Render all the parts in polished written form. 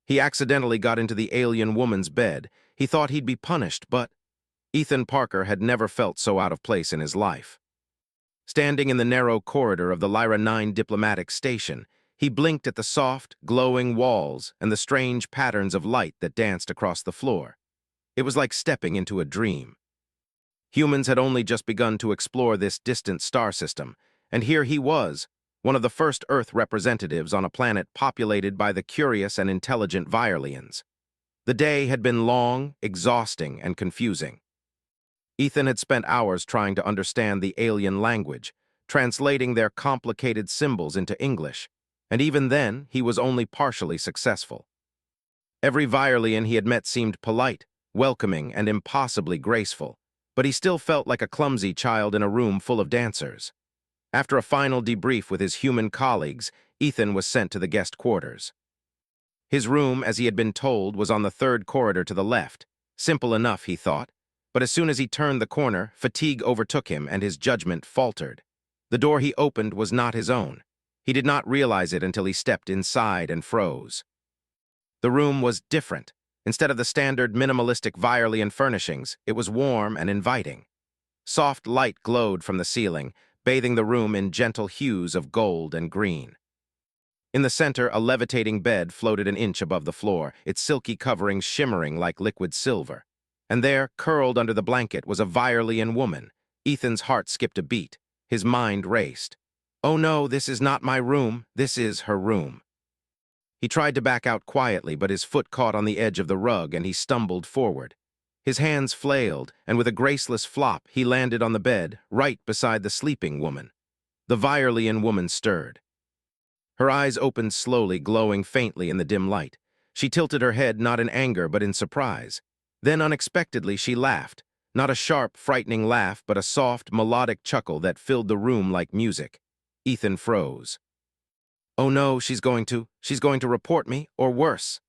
He accidentally got into the alien woman's bed. He thought he'd be punished, but Ethan Parker had never felt so out of place in his life. Standing in the narrow corridor of the Lyra 9 diplomatic station, he blinked at the soft, glowing walls and the strange patterns of light that danced across the floor. It was like stepping into a dream. Humans had only just begun to explore this distant star system, and here he was, one of the first Earth representatives on a planet populated by the curious and intelligent Virelians. The day had been long, exhausting, and confusing. Ethan had spent hours trying to understand the alien language, translating their complicated symbols into English, and even then he was only partially successful. Every Virelian he had met seemed polite, welcoming, and impossibly graceful, but he still felt like a clumsy child in a room full of dancers. After a final debrief with his human colleagues, Ethan was sent to the guest quarters. His room, as he had been told, was on the third corridor to the left. Simple enough, he thought, but as soon as he turned the corner, fatigue overtook him and his judgment faltered. The door he opened was not his own. He did not realize it until he stepped inside and froze. The room was different. Instead of the standard minimalistic Virelian furnishings, it was warm and inviting. Soft light glowed from the ceiling, bathing the room in gentle hues of gold and green. In the center, a levitating bed floated an inch above the floor, its silky covering shimmering like liquid silver. And there, curled under the blanket, was a Virelian woman. Ethan's heart skipped a beat. His mind raced. Oh no, this is not my room. This is her room. He tried to back out quietly, but his foot caught on the edge of the rug and he stumbled forward. His hands flailed, and with a graceless flop, he landed on the bed, right beside the sleeping woman. The Virelian woman stirred. Her eyes opened slowly, glowing faintly in the dim light. She tilted her head not in anger but in surprise. Then unexpectedly she laughed, not a sharp, frightening laugh, but a soft, melodic chuckle that filled the room like music. Ethan froze. Oh no, she's going to report me, or worse.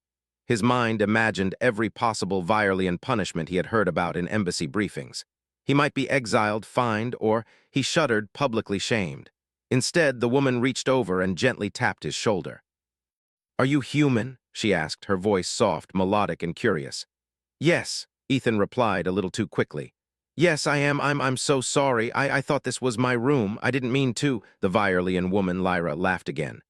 His mind imagined every possible Virelian punishment he had heard about in embassy briefings. He might be exiled, fined, or, he shuddered, publicly shamed. Instead, the woman reached over and gently tapped his shoulder. Are you human? She asked, her voice soft, melodic, and curious. Yes, Ethan replied a little too quickly. Yes, I am. I'm so sorry. I thought this was my room. I didn't mean to. The Virelian woman, Lyra, laughed again.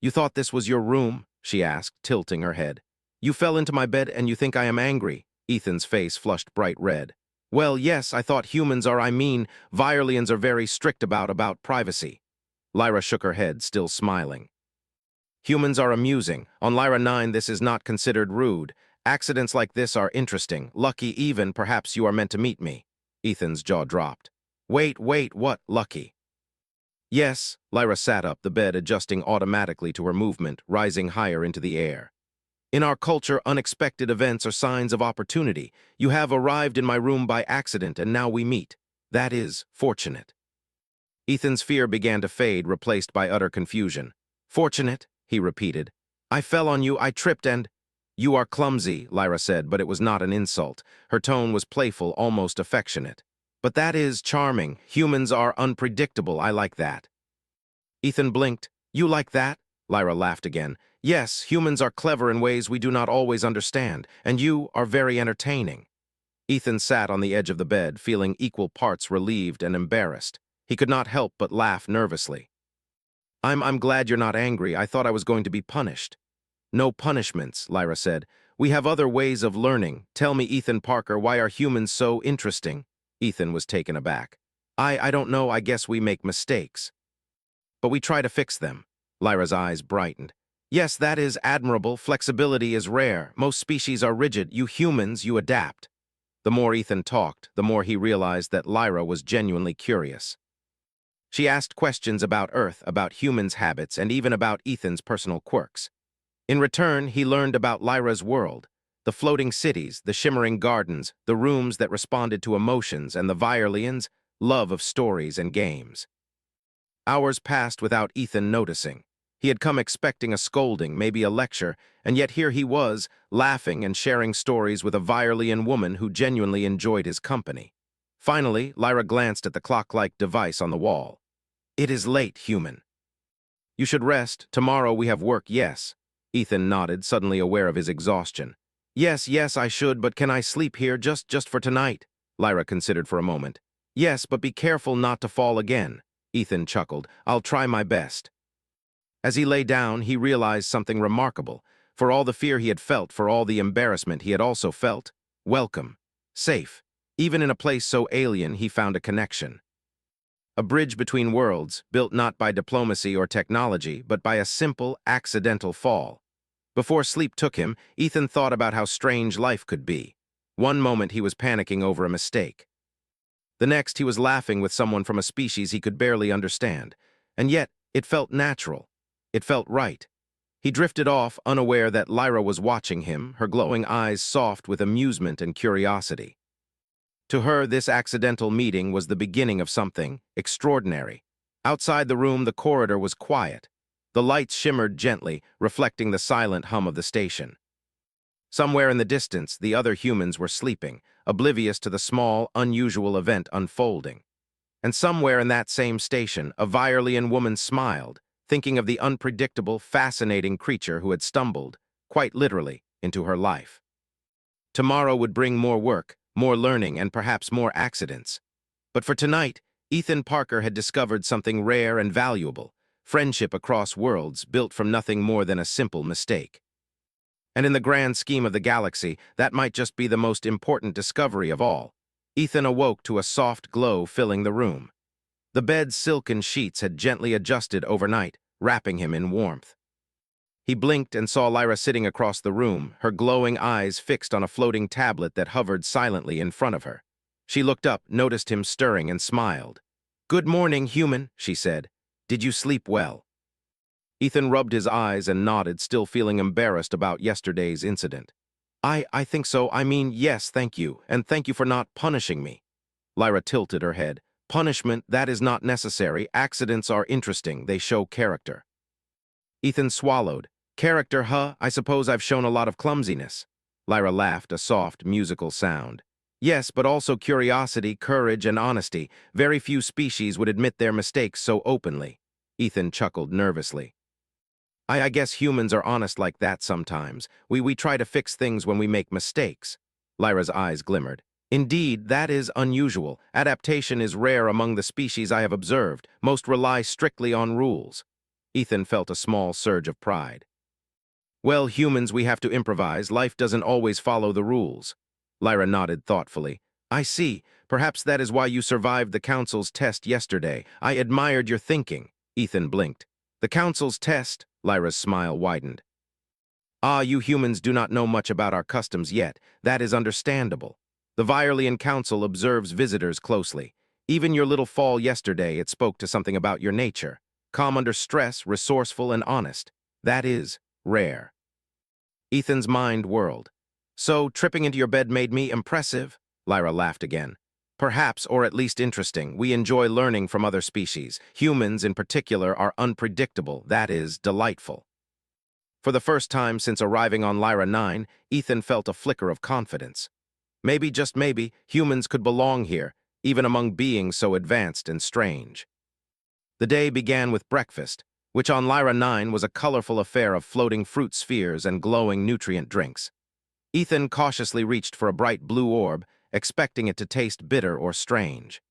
You thought this was your room? She asked, tilting her head. You fell into my bed and you think I am angry. Ethan's face flushed bright red. Well, yes, I thought humans are, Virelians are very strict about privacy. Lyra shook her head, still smiling. Humans are amusing. On Lyra 9, this is not considered rude. Accidents like this are interesting, lucky even, perhaps you are meant to meet me. Ethan's jaw dropped. Wait, what, lucky? Yes, Lyra sat up, the bed adjusting automatically to her movement, rising higher into the air. In our culture, unexpected events are signs of opportunity. You have arrived in my room by accident, and now we meet. That is fortunate. Ethan's fear began to fade, replaced by utter confusion. Fortunate, he repeated. I fell on you, I tripped and... You are clumsy, Lyra said, but it was not an insult. Her tone was playful, almost affectionate. But that is charming. Humans are unpredictable. I like that. Ethan blinked. You like that? Lyra laughed again. Yes, humans are clever in ways we do not always understand, and you are very entertaining. Ethan sat on the edge of the bed, feeling equal parts relieved and embarrassed. He could not help but laugh nervously. I'm glad you're not angry. I thought I was going to be punished. No punishments, Lyra said. We have other ways of learning. Tell me, Ethan Parker, why are humans so interesting? Ethan was taken aback. I don't know, I guess we make mistakes. But we try to fix them. Lyra's eyes brightened. Yes, that is admirable. Flexibility is rare. Most species are rigid. You humans, you adapt. The more Ethan talked, the more he realized that Lyra was genuinely curious. She asked questions about Earth, about humans' habits, and even about Ethan's personal quirks. In return, he learned about Lyra's world, the floating cities, the shimmering gardens, the rooms that responded to emotions, and the Virelians' love of stories and games. Hours passed without Ethan noticing. He had come expecting a scolding, maybe a lecture, and yet here he was, laughing and sharing stories with a Virelian woman who genuinely enjoyed his company. Finally, Lyra glanced at the clock-like device on the wall. It is late, human. You should rest. Tomorrow we have work, yes. Ethan nodded, suddenly aware of his exhaustion. Yes, yes, I should, but can I sleep here just for tonight? Lyra considered for a moment. Yes, but be careful not to fall again. Ethan chuckled. I'll try my best. As he lay down, he realized something remarkable. For all the fear he had felt, for all the embarrassment he had also felt, welcome, safe. Even in a place so alien, he found a connection. A bridge between worlds, built not by diplomacy or technology, but by a simple, accidental fall. Before sleep took him, Ethan thought about how strange life could be. One moment he was panicking over a mistake. The next he was laughing with someone from a species he could barely understand. And yet, it felt natural. It felt right. He drifted off, unaware that Lyra was watching him, her glowing eyes soft with amusement and curiosity. To her, this accidental meeting was the beginning of something extraordinary. Outside the room, the corridor was quiet. The lights shimmered gently, reflecting the silent hum of the station. Somewhere in the distance, the other humans were sleeping, oblivious to the small, unusual event unfolding. And somewhere in that same station, a Virealian woman smiled, thinking of the unpredictable, fascinating creature who had stumbled, quite literally, into her life. Tomorrow would bring more work, more learning, and perhaps more accidents. But for tonight, Ethan Parker had discovered something rare and valuable, friendship across worlds built from nothing more than a simple mistake. And in the grand scheme of the galaxy, that might just be the most important discovery of all. Ethan awoke to a soft glow filling the room. The bed's silken sheets had gently adjusted overnight, wrapping him in warmth. He blinked and saw Lyra sitting across the room, her glowing eyes fixed on a floating tablet that hovered silently in front of her. She looked up, noticed him stirring, and smiled. "Good morning, human," she said. "Did you sleep well?" Ethan rubbed his eyes and nodded, still feeling embarrassed about yesterday's incident. I think so. I mean, yes, thank you, and thank you for not punishing me." Lyra tilted her head. "Punishment, that is not necessary. Accidents are interesting. They show character." Ethan swallowed. "Character, huh? I suppose I've shown a lot of clumsiness." Lyra laughed, a soft, musical sound. "Yes, but also curiosity, courage, and honesty. Very few species would admit their mistakes so openly." Ethan chuckled nervously. I guess humans are honest like that sometimes. We try to fix things when we make mistakes." Lyra's eyes glimmered. "Indeed, that is unusual. Adaptation is rare among the species I have observed. Most rely strictly on rules." Ethan felt a small surge of pride. "Well, humans, we have to improvise. Life doesn't always follow the rules." Lyra nodded thoughtfully. "I see. Perhaps that is why you survived the Council's test yesterday. I admired your thinking." Ethan blinked. "The Council's test?" Lyra's smile widened. "Ah, you humans do not know much about our customs yet. That is understandable. The Virealian Council observes visitors closely. Even your little fall yesterday, it spoke to something about your nature. Calm under stress, resourceful and honest. That is rare." Ethan's mind whirled. "So, tripping into your bed made me impressive?" Lyra laughed again. "Perhaps, or at least interesting. We enjoy learning from other species. Humans, in particular, are unpredictable. That is delightful." For the first time since arriving on Lyra 9, Ethan felt a flicker of confidence. Maybe, just maybe, humans could belong here, even among beings so advanced and strange. The day began with breakfast, which on Lyra 9 was a colorful affair of floating fruit spheres and glowing nutrient drinks. Ethan cautiously reached for a bright blue orb, expecting it to taste bitter or strange.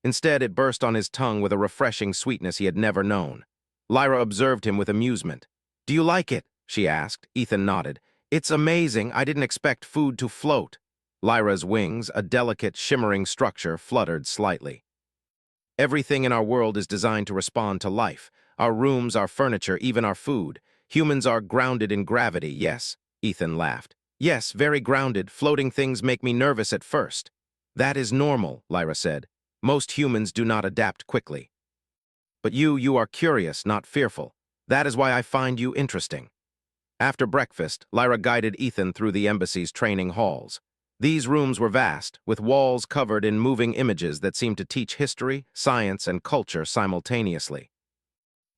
Instead, it burst on his tongue with a refreshing sweetness he had never known. Lyra observed him with amusement. "Do you like it?" she asked. Ethan nodded. "It's amazing. I didn't expect food to float." Lyra's wings, a delicate, shimmering structure, fluttered slightly. "Everything in our world is designed to respond to life. Our rooms, our furniture, even our food. Humans are grounded in gravity, yes." Ethan laughed. "Yes, very grounded. Floating things make me nervous at first." "That is normal," Lyra said. "Most humans do not adapt quickly. But you are curious, not fearful. That is why I find you interesting." After breakfast, Lyra guided Ethan through the embassy's training halls. These rooms were vast, with walls covered in moving images that seemed to teach history, science, and culture simultaneously.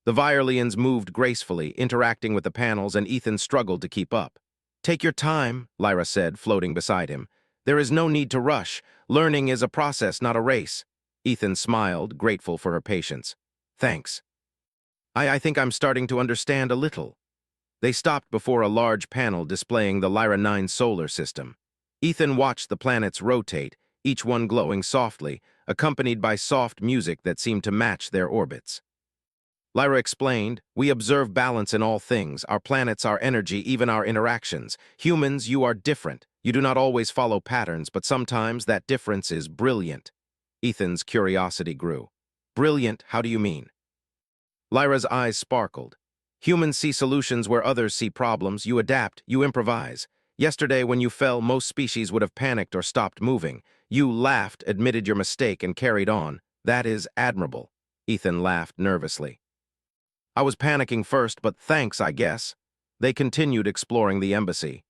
The Virealians moved gracefully, interacting with the panels, and Ethan struggled to keep up. "Take your time," Lyra said, floating beside him. "There is no need to rush. Learning is a process, not a race." Ethan smiled, grateful for her patience. "Thanks. I think I'm starting to understand a little." They stopped before a large panel displaying the Lyra 9 solar system. Ethan watched the planets rotate, each one glowing softly, accompanied by soft music that seemed to match their orbits. Lyra explained, "We observe balance in all things, our planets, our energy, even our interactions. Humans, you are different. You do not always follow patterns, but sometimes that difference is brilliant." Ethan's curiosity grew. "Brilliant, how do you mean?" Lyra's eyes sparkled. "Humans see solutions where others see problems. You adapt, you improvise. Yesterday, when you fell, most species would have panicked or stopped moving. You laughed, admitted your mistake, and carried on. That is admirable." Ethan laughed nervously. "I was panicking first, but thanks, I guess." They continued exploring the embassy.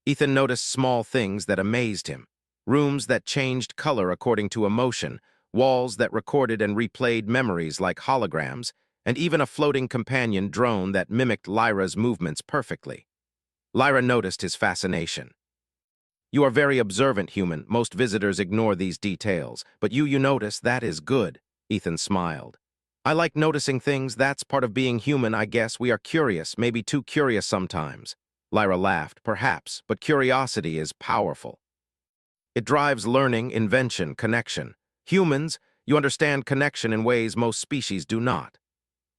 Ethan noticed small things that amazed him. Rooms that changed color according to emotion, walls that recorded and replayed memories like holograms, and even a floating companion drone that mimicked Lyra's movements perfectly. Lyra noticed his fascination. "You are very observant, human. Most visitors ignore these details, but you notice, that is good." Ethan smiled. "I like noticing things. That's part of being human, I guess. We are curious, maybe too curious sometimes." Lyra laughed. "Perhaps, but curiosity is powerful. It drives learning, invention, connection. Humans, you understand connection in ways most species do not."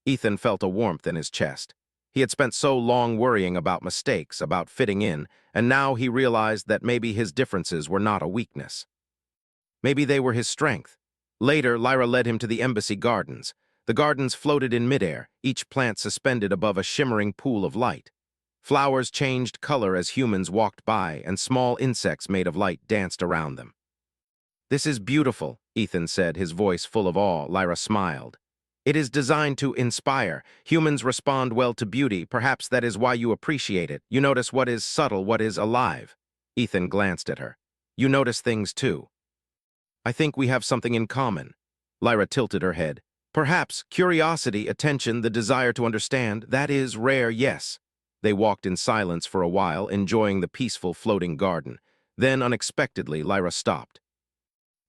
Ethan felt a warmth in his chest. He had spent so long worrying about mistakes, about fitting in, and now he realized that maybe his differences were not a weakness. Maybe they were his strength. Later, Lyra led him to the embassy gardens. The gardens floated in midair, each plant suspended above a shimmering pool of light. Flowers changed color as humans walked by, and small insects made of light danced around them. "This is beautiful," Ethan said, his voice full of awe. Lyra smiled. "It is designed to inspire. Humans respond well to beauty. Perhaps that is why you appreciate it. You notice what is subtle, what is alive." Ethan glanced at her. "You notice things too." "I think we have something in common." Lyra tilted her head. "Perhaps curiosity, attention, the desire to understand, that is rare, yes." They walked in silence for a while, enjoying the peaceful floating garden. Then, unexpectedly, Lyra stopped.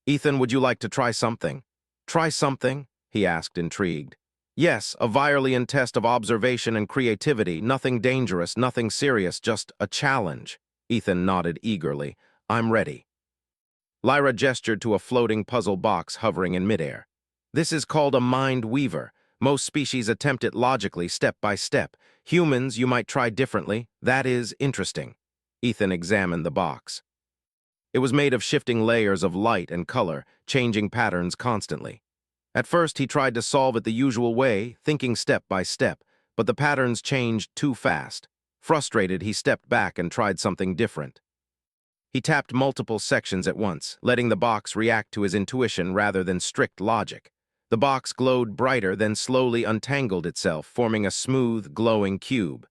"Ethan, would you like to try something?" "Try something?" he asked, intrigued. "Yes, a Viralian test of observation and creativity. Nothing dangerous, nothing serious, just a challenge." Ethan nodded eagerly. "I'm ready." Lyra gestured to a floating puzzle box hovering in midair. "This is called a mind weaver. Most species attempt it logically, step by step. Humans, you might try differently. That is interesting." Ethan examined the box. It was made of shifting layers of light and color, changing patterns constantly. At first, he tried to solve it the usual way, thinking step by step, but the patterns changed too fast. Frustrated, he stepped back and tried something different. He tapped multiple sections at once, letting the box react to his intuition rather than strict logic. The box glowed brighter, then slowly untangled itself, forming a smooth, glowing cube.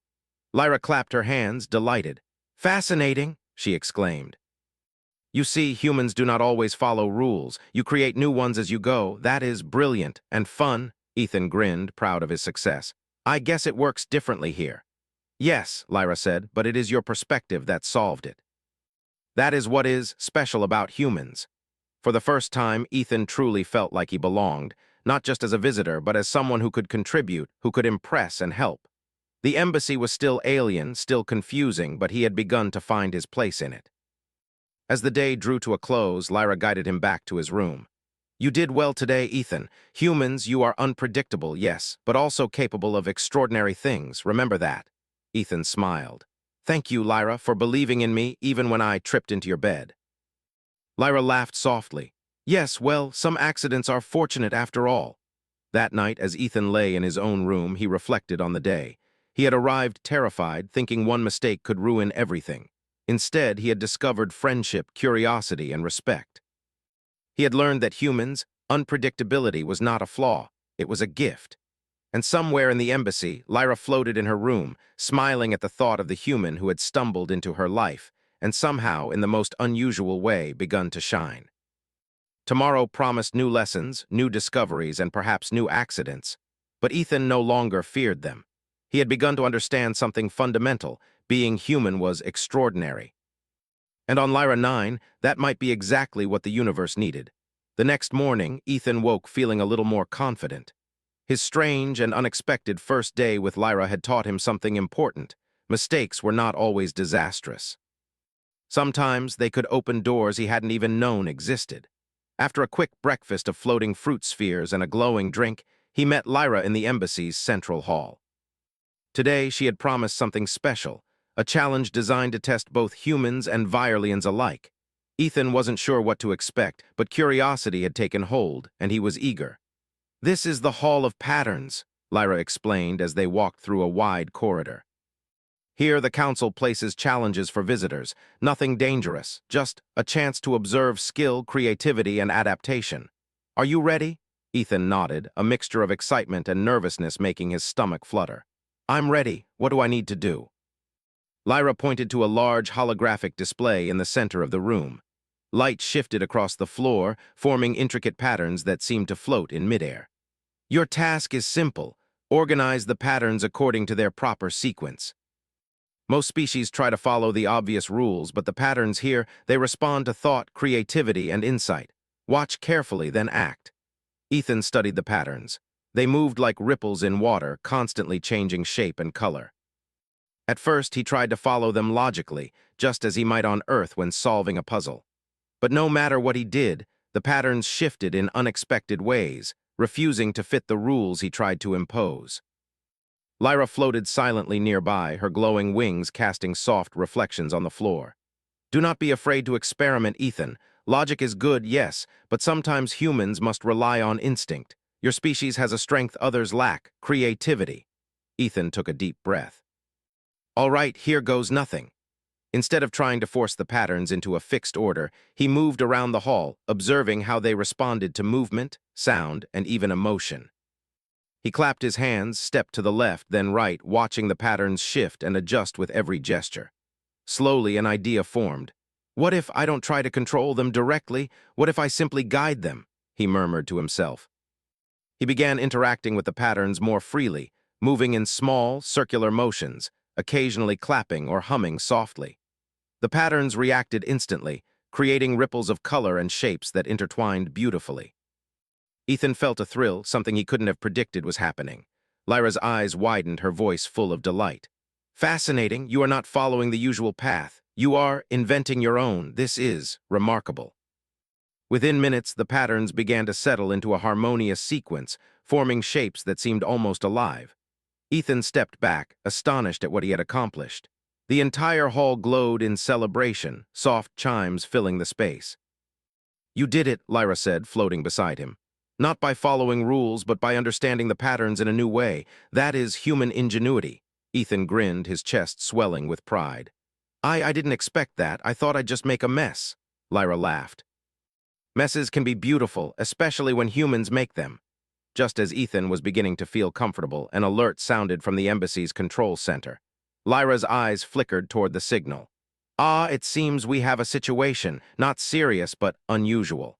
Lyra clapped her hands, delighted. "Fascinating!" she exclaimed. "You see, humans do not always follow rules. You create new ones as you go. That is brilliant and fun." Ethan grinned, proud of his success. "I guess it works differently here." "Yes," Lyra said, "but it is your perspective that solved it. That is what is special about humans." For the first time, Ethan truly felt like he belonged, not just as a visitor, but as someone who could contribute, who could impress and help. The embassy was still alien, still confusing, but he had begun to find his place in it. As the day drew to a close, Lyra guided him back to his room. "You did well today, Ethan. Humans, you are unpredictable, yes, but also capable of extraordinary things. Remember that." Ethan smiled. "Thank you, Lyra, for believing in me even when I tripped into your bed." Lyra laughed softly. "Yes, well, some accidents are fortunate after all." That night, as Ethan lay in his own room, he reflected on the day. He had arrived terrified, thinking one mistake could ruin everything. Instead, he had discovered friendship, curiosity, and respect. He had learned that humans' unpredictability was not a flaw, it was a gift. And somewhere in the embassy, Lyra floated in her room, smiling at the thought of the human who had stumbled into her life, and somehow, in the most unusual way, begun to shine. Tomorrow promised new lessons, new discoveries, and perhaps new accidents. But Ethan no longer feared them. He had begun to understand something fundamental. Being human was extraordinary. And on Lyra 9, that might be exactly what the universe needed. The next morning, Ethan woke feeling a little more confident. His strange and unexpected first day with Lyra had taught him something important. Mistakes were not always disastrous. Sometimes they could open doors he hadn't even known existed. After a quick breakfast of floating fruit spheres and a glowing drink, he met Lyra in the embassy's central hall. Today, she had promised something special, a challenge designed to test both humans and Virelians alike. Ethan wasn't sure what to expect, but curiosity had taken hold, and he was eager. "This is the Hall of Patterns," Lyra explained as they walked through a wide corridor. "Here, the Council places challenges for visitors, nothing dangerous, just a chance to observe skill, creativity, and adaptation. Are you ready?" Ethan nodded, a mixture of excitement and nervousness making his stomach flutter. "I'm ready. What do I need to do?" Lyra pointed to a large holographic display in the center of the room. Light shifted across the floor, forming intricate patterns that seemed to float in midair. "Your task is simple. Organize the patterns according to their proper sequence." Most species try to follow the obvious rules, but the patterns here, they respond to thought, creativity, and insight. Watch carefully, then act. Ethan studied the patterns. They moved like ripples in water, constantly changing shape and color. At first, he tried to follow them logically, just as he might on Earth when solving a puzzle. But no matter what he did, the patterns shifted in unexpected ways, refusing to fit the rules he tried to impose. Lyra floated silently nearby, her glowing wings casting soft reflections on the floor. "Do not be afraid to experiment, Ethan. Logic is good, yes, but sometimes humans must rely on instinct. Your species has a strength others lack, creativity." Ethan took a deep breath. "All right, here goes nothing." Instead of trying to force the patterns into a fixed order, he moved around the hall, observing how they responded to movement, sound, and even emotion. He clapped his hands, stepped to the left, then right, watching the patterns shift and adjust with every gesture. Slowly, an idea formed. "What if I don't try to control them directly? What if I simply guide them?" he murmured to himself. He began interacting with the patterns more freely, moving in small, circular motions, occasionally clapping or humming softly. The patterns reacted instantly, creating ripples of color and shapes that intertwined beautifully. Ethan felt a thrill, something he couldn't have predicted was happening. Lyra's eyes widened, her voice full of delight. "Fascinating, you are not following the usual path. You are inventing your own. This is remarkable." Within minutes, the patterns began to settle into a harmonious sequence, forming shapes that seemed almost alive. Ethan stepped back, astonished at what he had accomplished. The entire hall glowed in celebration, soft chimes filling the space. "You did it," Lyra said, floating beside him. "Not by following rules, but by understanding the patterns in a new way. That is human ingenuity." Ethan grinned, his chest swelling with pride. I didn't expect that. I thought I'd just make a mess." Lyra laughed. "Messes can be beautiful, especially when humans make them." Just as Ethan was beginning to feel comfortable, an alert sounded from the embassy's control center. Lyra's eyes flickered toward the signal. "Ah, it seems we have a situation, not serious but unusual."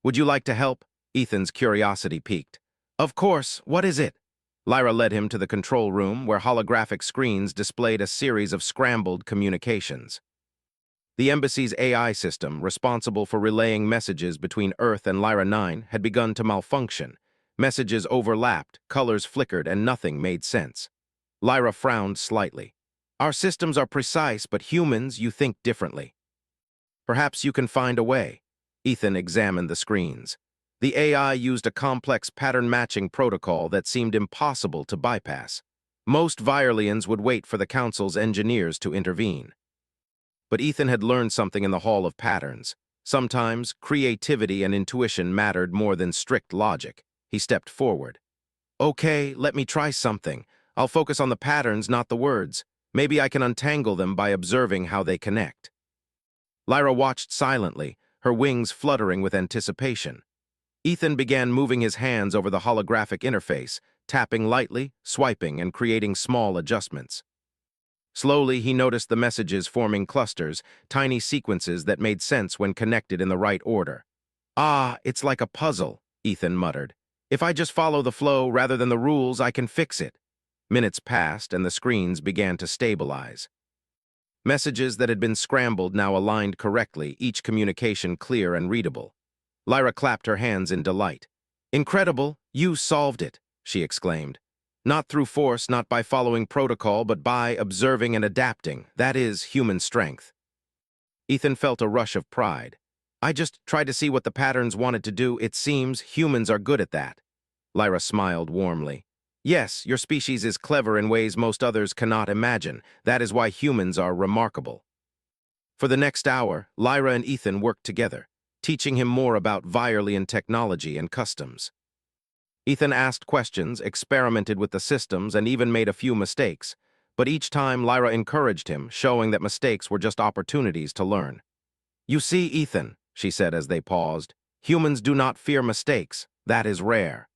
"Would you like to help?" Ethan's curiosity piqued. "Of course, what is it?" Lyra led him to the control room, where holographic screens displayed a series of scrambled communications. The embassy's AI system, responsible for relaying messages between Earth and Lyra 9, had begun to malfunction. Messages overlapped, colors flickered, and nothing made sense. Lyra frowned slightly. "Our systems are precise, but humans, you think differently." "Perhaps you can find a way." Ethan examined the screens. The AI used a complex pattern-matching protocol that seemed impossible to bypass. Most Virelians would wait for the Council's engineers to intervene. But Ethan had learned something in the Hall of Patterns. Sometimes, creativity and intuition mattered more than strict logic. He stepped forward. "Okay, let me try something. I'll focus on the patterns, not the words. Maybe I can untangle them by observing how they connect." Lyra watched silently, her wings fluttering with anticipation. Ethan began moving his hands over the holographic interface, tapping lightly, swiping, and creating small adjustments. Slowly, he noticed the messages forming clusters, tiny sequences that made sense when connected in the right order. "Ah, it's like a puzzle," Ethan muttered. "If I just follow the flow rather than the rules, I can fix it." Minutes passed, and the screens began to stabilize. Messages that had been scrambled now aligned correctly, each communication clear and readable. Lyra clapped her hands in delight. "Incredible, you solved it." she exclaimed. "Not through force, not by following protocol, but by observing and adapting. That is human strength." Ethan felt a rush of pride. "I just tried to see what the patterns wanted to do. It seems humans are good at that." Lyra smiled warmly. "Yes, your species is clever in ways most others cannot imagine. That is why humans are remarkable." For the next hour, Lyra and Ethan worked together, teaching him more about Virelian technology and customs. Ethan asked questions, experimented with the systems, and even made a few mistakes. But each time, Lyra encouraged him, showing that mistakes were just opportunities to learn. "You see, Ethan," she said as they paused, "humans do not fear mistakes. That is rare.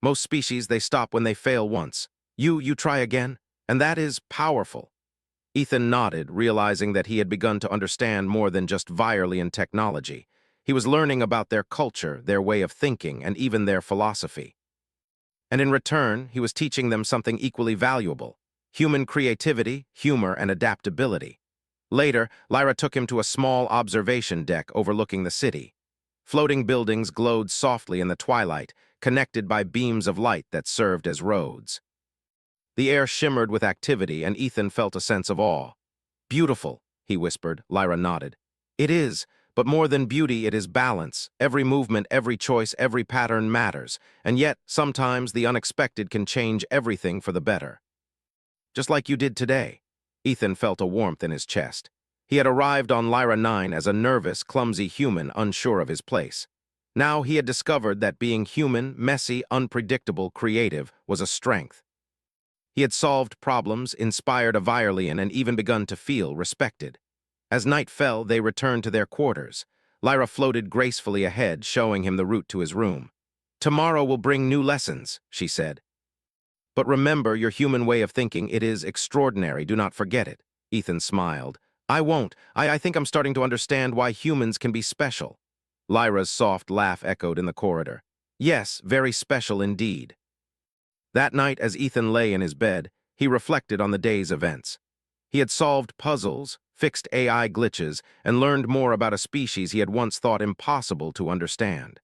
Most species, they stop when they fail once. You try again, and that is powerful." Ethan nodded, realizing that he had begun to understand more than just Virelian technology. He was learning about their culture, their way of thinking, and even their philosophy. And in return, he was teaching them something equally valuable: human creativity, humor, and adaptability. Later, Lyra took him to a small observation deck overlooking the city. Floating buildings glowed softly in the twilight, connected by beams of light that served as roads. The air shimmered with activity, and Ethan felt a sense of awe. "Beautiful," he whispered. Lyra nodded. "It is, but more than beauty, it is balance. Every movement, every choice, every pattern matters, and yet, sometimes, the unexpected can change everything for the better." Just like you did today. Ethan felt a warmth in his chest. He had arrived on Lyra 9 as a nervous, clumsy human unsure of his place. Now he had discovered that being human, messy, unpredictable, creative, was a strength. He had solved problems, inspired a Virelian, and even begun to feel respected. As night fell, they returned to their quarters. Lyra floated gracefully ahead, showing him the route to his room. "Tomorrow will bring new lessons," she said. "But remember your human way of thinking. It is extraordinary. Do not forget it." Ethan smiled. "I won't. I think I'm starting to understand why humans can be special." Lyra's soft laugh echoed in the corridor. "Yes, very special indeed." That night, as Ethan lay in his bed, he reflected on the day's events. He had solved puzzles, fixed AI glitches, and learned more about a species he had once thought impossible to understand.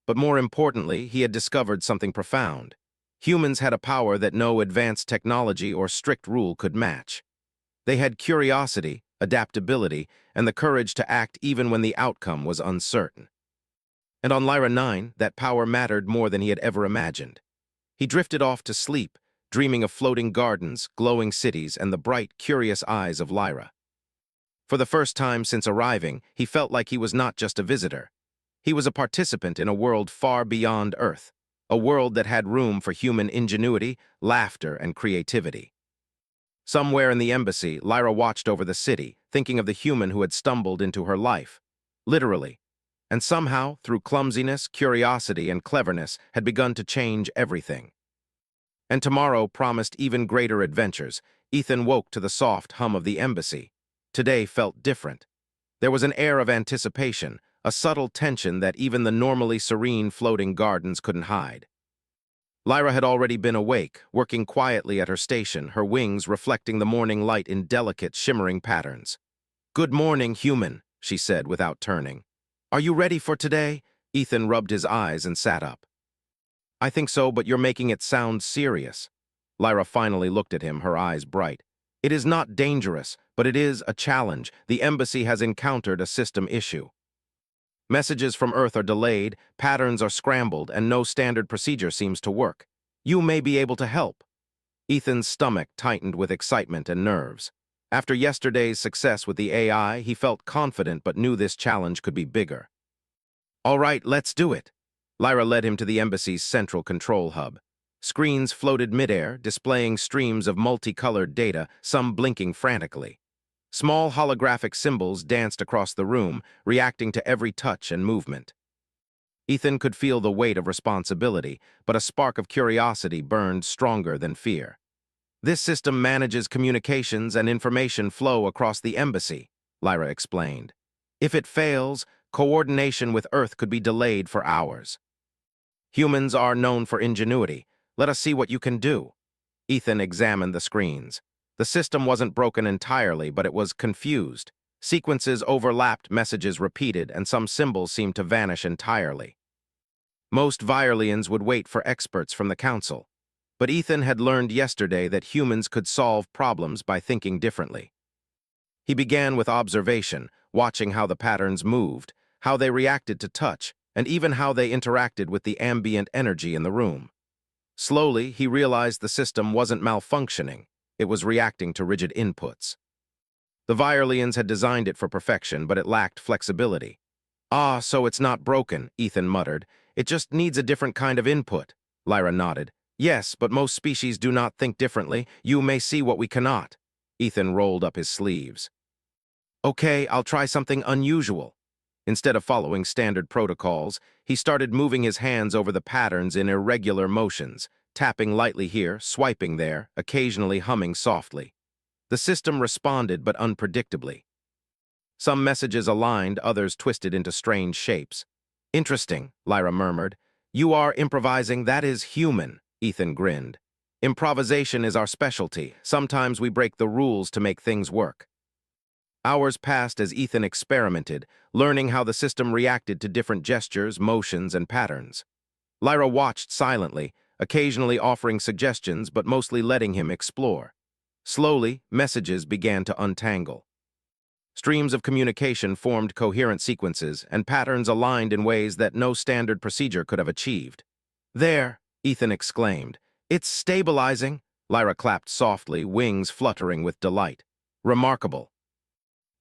But more importantly, he had discovered something profound. Humans had a power that no advanced technology or strict rule could match. They had curiosity, adaptability, and the courage to act even when the outcome was uncertain. And on Lyra 9, that power mattered more than he had ever imagined. He drifted off to sleep, dreaming of floating gardens, glowing cities, and the bright, curious eyes of Lyra. For the first time since arriving, he felt like he was not just a visitor. He was a participant in a world far beyond Earth, a world that had room for human ingenuity, laughter, and creativity. Somewhere in the embassy, Lyra watched over the city, thinking of the human who had stumbled into her life. Literally. And somehow, through clumsiness, curiosity, and cleverness, had begun to change everything. And tomorrow promised even greater adventures. Ethan woke to the soft hum of the embassy. Today felt different. There was an air of anticipation, a subtle tension that even the normally serene floating gardens couldn't hide. Lyra had already been awake, working quietly at her station, her wings reflecting the morning light in delicate, shimmering patterns. "Good morning, human," she said without turning. "Are you ready for today?" Ethan rubbed his eyes and sat up. "I think so, but you're making it sound serious." Lyra finally looked at him, her eyes bright. "It is not dangerous, but it is a challenge. The embassy has encountered a system issue. Messages from Earth are delayed, patterns are scrambled, and no standard procedure seems to work. You may be able to help." Ethan's stomach tightened with excitement and nerves. After yesterday's success with the AI, he felt confident but knew this challenge could be bigger. "All right, let's do it." Lyra led him to the embassy's central control hub. Screens floated midair, displaying streams of multicolored data, some blinking frantically. Small holographic symbols danced across the room, reacting to every touch and movement. Ethan could feel the weight of responsibility, but a spark of curiosity burned stronger than fear. "This system manages communications and information flow across the embassy," Lyra explained. "If it fails, coordination with Earth could be delayed for hours. Humans are known for ingenuity. Let us see what you can do." Ethan examined the screens. The system wasn't broken entirely, but it was confused. Sequences overlapped, messages repeated, and some symbols seemed to vanish entirely. Most Virelians would wait for experts from the council. But Ethan had learned yesterday that humans could solve problems by thinking differently. He began with observation, watching how the patterns moved, how they reacted to touch, and even how they interacted with the ambient energy in the room. Slowly, he realized the system wasn't malfunctioning. It was reacting to rigid inputs. The Virelians had designed it for perfection, but it lacked flexibility. "Ah, so it's not broken," Ethan muttered. "It just needs a different kind of input." Lyra nodded. "Yes, but most species do not think differently. You may see what we cannot." Ethan rolled up his sleeves. "Okay, I'll try something unusual." Instead of following standard protocols, he started moving his hands over the patterns in irregular motions, tapping lightly here, swiping there, occasionally humming softly. The system responded, but unpredictably. Some messages aligned, others twisted into strange shapes. "Interesting," Lyra murmured. "You are improvising, that is human," Ethan grinned. "Improvisation is our specialty. Sometimes we break the rules to make things work." Hours passed as Ethan experimented, learning how the system reacted to different gestures, motions, and patterns. Lyra watched silently, occasionally offering suggestions but mostly letting him explore. Slowly, messages began to untangle. Streams of communication formed coherent sequences, and patterns aligned in ways that no standard procedure could have achieved. "There," Ethan exclaimed. "It's stabilizing." Lyra clapped softly, wings fluttering with delight. "Remarkable."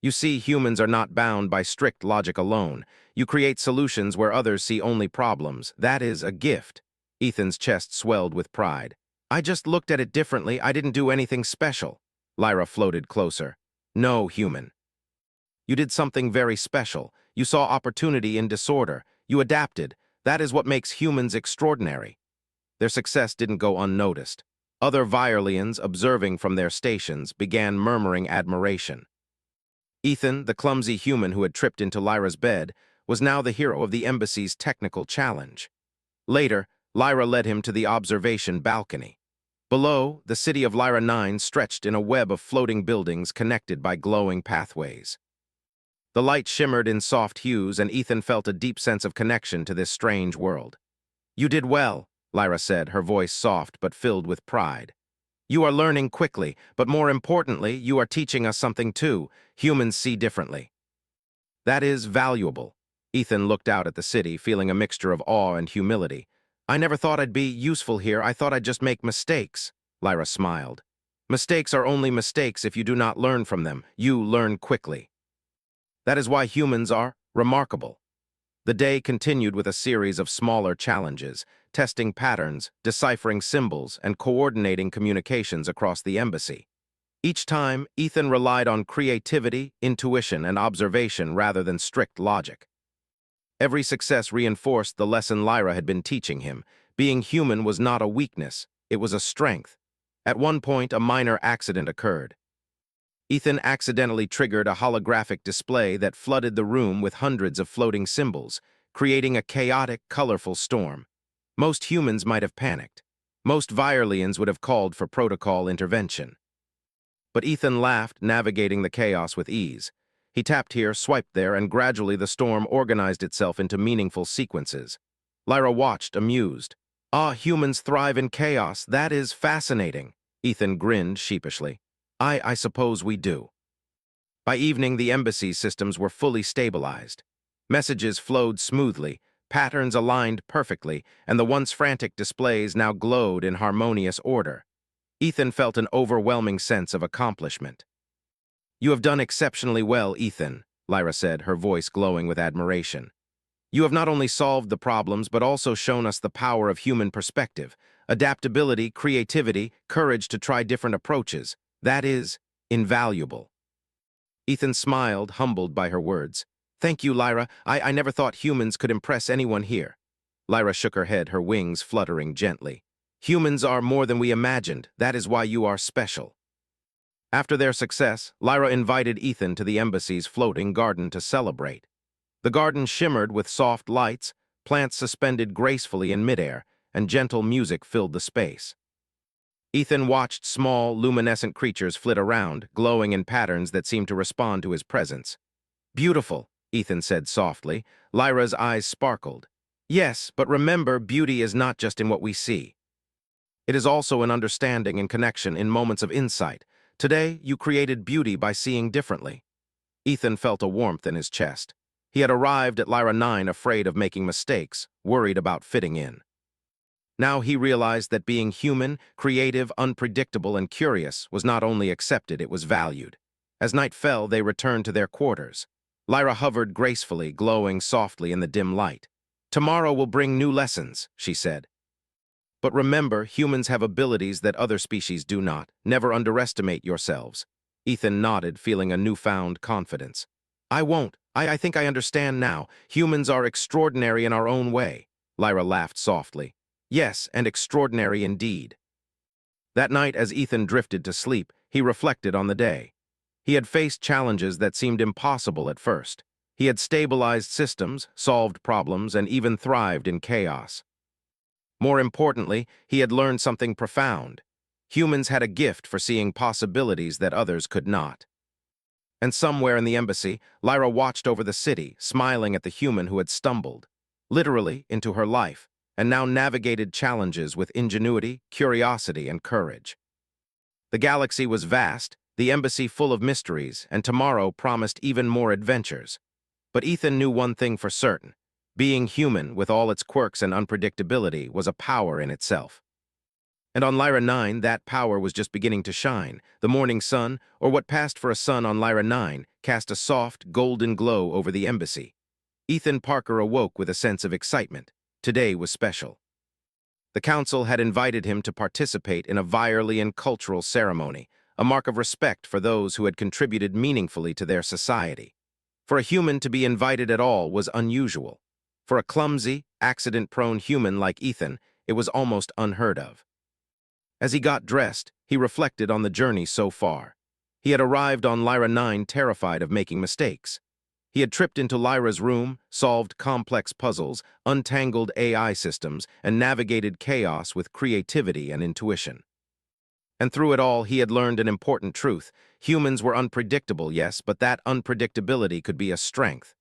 You see, humans are not bound by strict logic alone. You create solutions where others see only problems. That is a gift. Ethan's chest swelled with pride. "I just looked at it differently. I didn't do anything special." Lyra floated closer. "No, human. You did something very special. You saw opportunity in disorder. You adapted. That is what makes humans extraordinary." Their success didn't go unnoticed. Other Virelians, observing from their stations, began murmuring admiration. Ethan, the clumsy human who had tripped into Lyra's bed, was now the hero of the embassy's technical challenge. Later, Lyra led him to the observation balcony. Below, the city of Lyra 9 stretched in a web of floating buildings connected by glowing pathways. The light shimmered in soft hues, and Ethan felt a deep sense of connection to this strange world. "You did well," Lyra said, her voice soft but filled with pride. "You are learning quickly, but more importantly, you are teaching us something too. Humans see differently." "That is valuable." Ethan looked out at the city, feeling a mixture of awe and humility. "I never thought I'd be useful here. I thought I'd just make mistakes." Lyra smiled. "Mistakes are only mistakes if you do not learn from them. You learn quickly. That is why humans are remarkable." The day continued with a series of smaller challenges, testing patterns, deciphering symbols, and coordinating communications across the embassy. Each time, Ethan relied on creativity, intuition, and observation rather than strict logic. Every success reinforced the lesson Lyra had been teaching him. Being human was not a weakness, it was a strength. At one point, a minor accident occurred. Ethan accidentally triggered a holographic display that flooded the room with hundreds of floating symbols, creating a chaotic, colorful storm. Most humans might have panicked. Most Virelians would have called for protocol intervention. But Ethan laughed, navigating the chaos with ease. He tapped here, swiped there, and gradually the storm organized itself into meaningful sequences. Lyra watched, amused. "Ah, humans thrive in chaos. That is fascinating." Ethan grinned sheepishly. I suppose we do." By evening, the embassy's systems were fully stabilized. Messages flowed smoothly, patterns aligned perfectly, and the once frantic displays now glowed in harmonious order. Ethan felt an overwhelming sense of accomplishment. "You have done exceptionally well, Ethan," Lyra said, her voice glowing with admiration. "You have not only solved the problems, but also shown us the power of human perspective, adaptability, creativity, courage to try different approaches. That is invaluable." Ethan smiled, humbled by her words. "Thank you, Lyra. I never thought humans could impress anyone here." Lyra shook her head, her wings fluttering gently. "Humans are more than we imagined. That is why you are special." After their success, Lyra invited Ethan to the embassy's floating garden to celebrate. The garden shimmered with soft lights, plants suspended gracefully in midair, and gentle music filled the space. Ethan watched small, luminescent creatures flit around, glowing in patterns that seemed to respond to his presence. "Beautiful," Ethan said softly. Lyra's eyes sparkled. Yes, but remember, beauty is not just in what we see. It is also in understanding and connection in moments of insight. Today, you created beauty by seeing differently. Ethan felt a warmth in his chest. He had arrived at Lyra 9 afraid of making mistakes, worried about fitting in. Now he realized that being human, creative, unpredictable, and curious was not only accepted, it was valued. As night fell, they returned to their quarters. Lyra hovered gracefully, glowing softly in the dim light. "Tomorrow will bring new lessons," she said. "But remember, humans have abilities that other species do not. Never underestimate yourselves." Ethan nodded, feeling a newfound confidence. "I won't. I think I understand now. Humans are extraordinary in our own way." Lyra laughed softly. "Yes, and extraordinary indeed." That night, as Ethan drifted to sleep, he reflected on the day. He had faced challenges that seemed impossible at first. He had stabilized systems, solved problems, and even thrived in chaos. More importantly, he had learned something profound. Humans had a gift for seeing possibilities that others could not. And somewhere in the embassy, Lyra watched over the city, smiling at the human who had stumbled, literally, into her life, and now navigated challenges with ingenuity, curiosity, and courage. The galaxy was vast, the embassy full of mysteries, and tomorrow promised even more adventures. But Ethan knew one thing for certain. Being human, with all its quirks and unpredictability, was a power in itself. And on Lyra 9, that power was just beginning to shine. The morning sun, or what passed for a sun on Lyra 9, cast a soft, golden glow over the embassy. Ethan Parker awoke with a sense of excitement. Today was special. The council had invited him to participate in a Viorlian cultural ceremony, a mark of respect for those who had contributed meaningfully to their society. For a human to be invited at all was unusual. For a clumsy, accident-prone human like Ethan, it was almost unheard of. As he got dressed, he reflected on the journey so far. He had arrived on Lyra 9 terrified of making mistakes. He had tripped into Lyra's room, solved complex puzzles, untangled AI systems, and navigated chaos with creativity and intuition. And through it all, he had learned an important truth. Humans were unpredictable, yes, but that unpredictability could be a strength.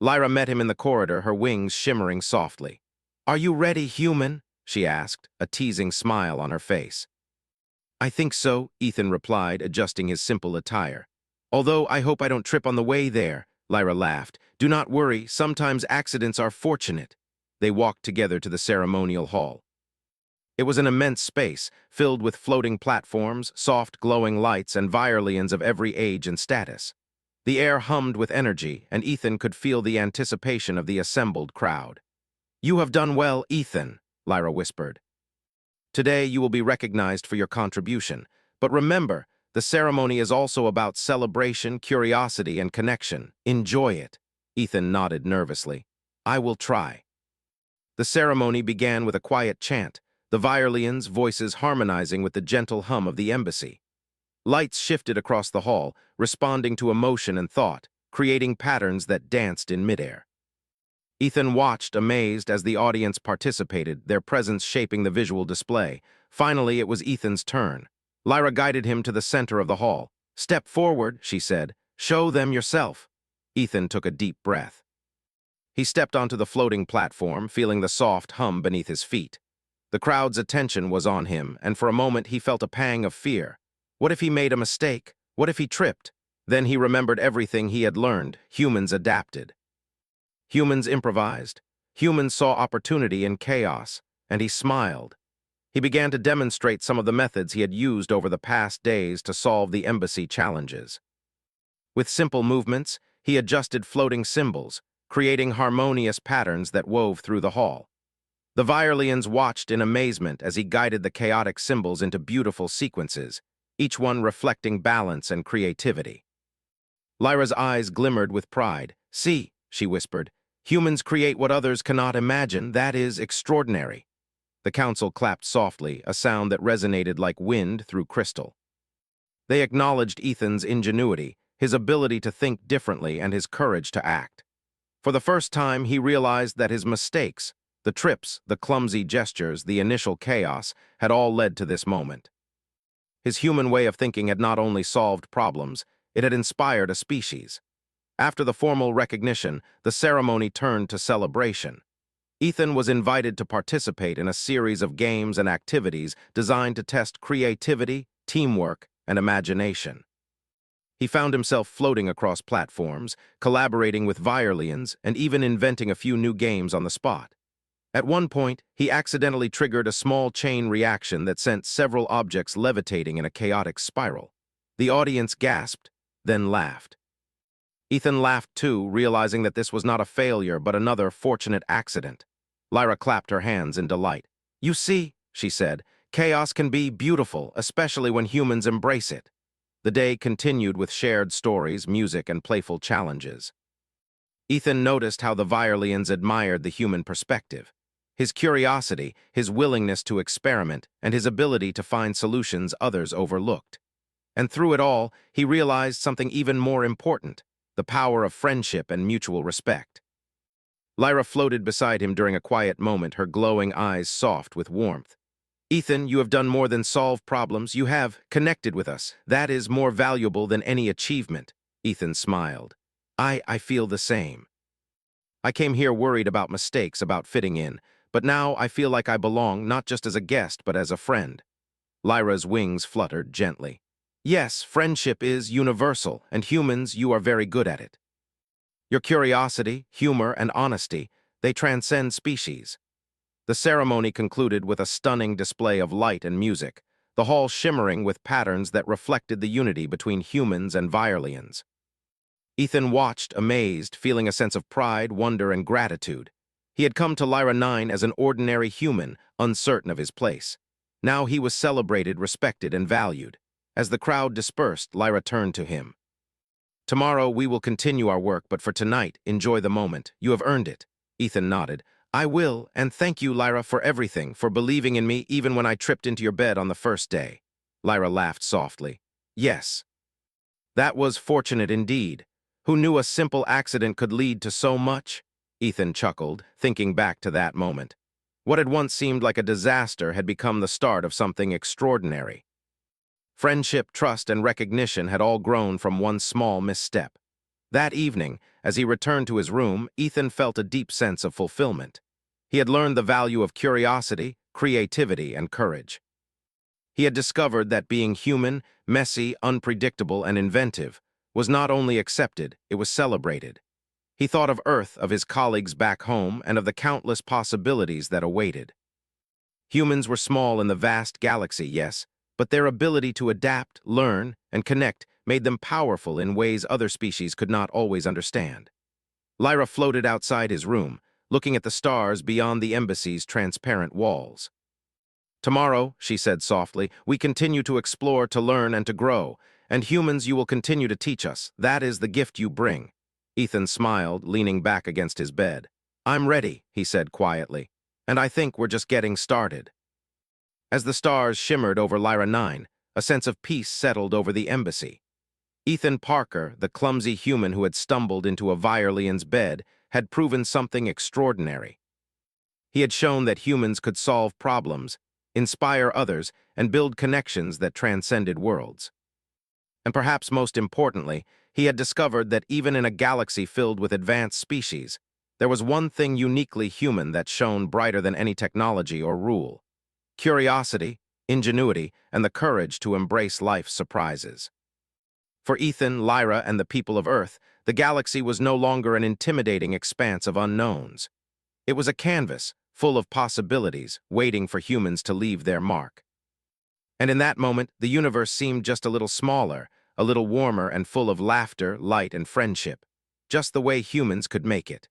Lyra met him in the corridor, her wings shimmering softly. "Are you ready, human?" she asked, a teasing smile on her face. "I think so," Ethan replied, adjusting his simple attire. "Although I hope I don't trip on the way there," Lyra laughed. "Do not worry, sometimes accidents are fortunate." They walked together to the ceremonial hall. It was an immense space, filled with floating platforms, soft glowing lights, and Viorlians of every age and status. The air hummed with energy, and Ethan could feel the anticipation of the assembled crowd. "You have done well, Ethan," Lyra whispered. "Today you will be recognized for your contribution. But remember, the ceremony is also about celebration, curiosity, and connection. Enjoy it." Ethan nodded nervously. "I will try." The ceremony began with a quiet chant, the Viorlians' voices harmonizing with the gentle hum of the embassy. Lights shifted across the hall, responding to emotion and thought, creating patterns that danced in midair. Ethan watched, amazed, as the audience participated, their presence shaping the visual display. Finally, it was Ethan's turn. Lyra guided him to the center of the hall. "Step forward," she said. "Show them yourself." Ethan took a deep breath. He stepped onto the floating platform, feeling the soft hum beneath his feet. The crowd's attention was on him, and for a moment he felt a pang of fear. What if he made a mistake? What if he tripped? Then he remembered everything he had learned. Humans adapted. Humans improvised. Humans saw opportunity in chaos, and he smiled. He began to demonstrate some of the methods he had used over the past days to solve the embassy challenges. With simple movements, he adjusted floating symbols, creating harmonious patterns that wove through the hall. The Viorlians watched in amazement as he guided the chaotic symbols into beautiful sequences, each one reflecting balance and creativity. Lyra's eyes glimmered with pride. "See," she whispered, "humans create what others cannot imagine. That is extraordinary." The council clapped softly, a sound that resonated like wind through crystal. They acknowledged Ethan's ingenuity, his ability to think differently, and his courage to act. For the first time, he realized that his mistakes, the trips, the clumsy gestures, the initial chaos, had all led to this moment. His human way of thinking had not only solved problems, it had inspired a species. After the formal recognition, the ceremony turned to celebration. Ethan was invited to participate in a series of games and activities designed to test creativity, teamwork, and imagination. He found himself floating across platforms, collaborating with Virelians, and even inventing a few new games on the spot. At one point, he accidentally triggered a small chain reaction that sent several objects levitating in a chaotic spiral. The audience gasped, then laughed. Ethan laughed too, realizing that this was not a failure but another fortunate accident. Lyra clapped her hands in delight. "You see," she said, "chaos can be beautiful, especially when humans embrace it." The day continued with shared stories, music, and playful challenges. Ethan noticed how the Virelians admired the human perspective. His curiosity, his willingness to experiment, and his ability to find solutions others overlooked. And through it all, he realized something even more important: the power of friendship and mutual respect. Lyra floated beside him during a quiet moment, her glowing eyes soft with warmth. "Ethan, you have done more than solve problems. You have connected with us. That is more valuable than any achievement." Ethan smiled. I feel the same. I came here worried about mistakes, about fitting in, but now I feel like I belong, not just as a guest, but as a friend." Lyra's wings fluttered gently. "Yes, friendship is universal, and humans, you are very good at it. Your curiosity, humor, and honesty, they transcend species." The ceremony concluded with a stunning display of light and music, the hall shimmering with patterns that reflected the unity between humans and Virelians. Ethan watched, amazed, feeling a sense of pride, wonder, and gratitude. He had come to Lyra 9 as an ordinary human, uncertain of his place. Now he was celebrated, respected, and valued. As the crowd dispersed, Lyra turned to him. "Tomorrow we will continue our work, but for tonight, enjoy the moment. You have earned it." Ethan nodded. "I will, and thank you, Lyra, for everything, for believing in me even when I tripped into your bed on the first day." Lyra laughed softly. "Yes. That was fortunate indeed. Who knew a simple accident could lead to so much?" Ethan chuckled, thinking back to that moment. What had once seemed like a disaster had become the start of something extraordinary. Friendship, trust, and recognition had all grown from one small misstep. That evening, as he returned to his room, Ethan felt a deep sense of fulfillment. He had learned the value of curiosity, creativity, and courage. He had discovered that being human, messy, unpredictable, and inventive was not only accepted, it was celebrated. He thought of Earth, of his colleagues back home, and of the countless possibilities that awaited. Humans were small in the vast galaxy, yes, but their ability to adapt, learn, and connect made them powerful in ways other species could not always understand. Lyra floated outside his room, looking at the stars beyond the embassy's transparent walls. "Tomorrow," she said softly, "we continue to explore, to learn, and to grow. And humans, you will continue to teach us. That is the gift you bring." Ethan smiled, leaning back against his bed. "I'm ready," he said quietly, "and I think we're just getting started." As the stars shimmered over Lyra 9, a sense of peace settled over the embassy. Ethan Parker, the clumsy human who had stumbled into a Virelian's bed, had proven something extraordinary. He had shown that humans could solve problems, inspire others, and build connections that transcended worlds. And perhaps most importantly, he had discovered that even in a galaxy filled with advanced species, there was one thing uniquely human that shone brighter than any technology or rule: curiosity, ingenuity, and the courage to embrace life's surprises. For Ethan, Lyra, and the people of Earth, the galaxy was no longer an intimidating expanse of unknowns. It was a canvas, full of possibilities, waiting for humans to leave their mark. And in that moment, the universe seemed just a little smaller, a little warmer, and full of laughter, light, and friendship, just the way humans could make it.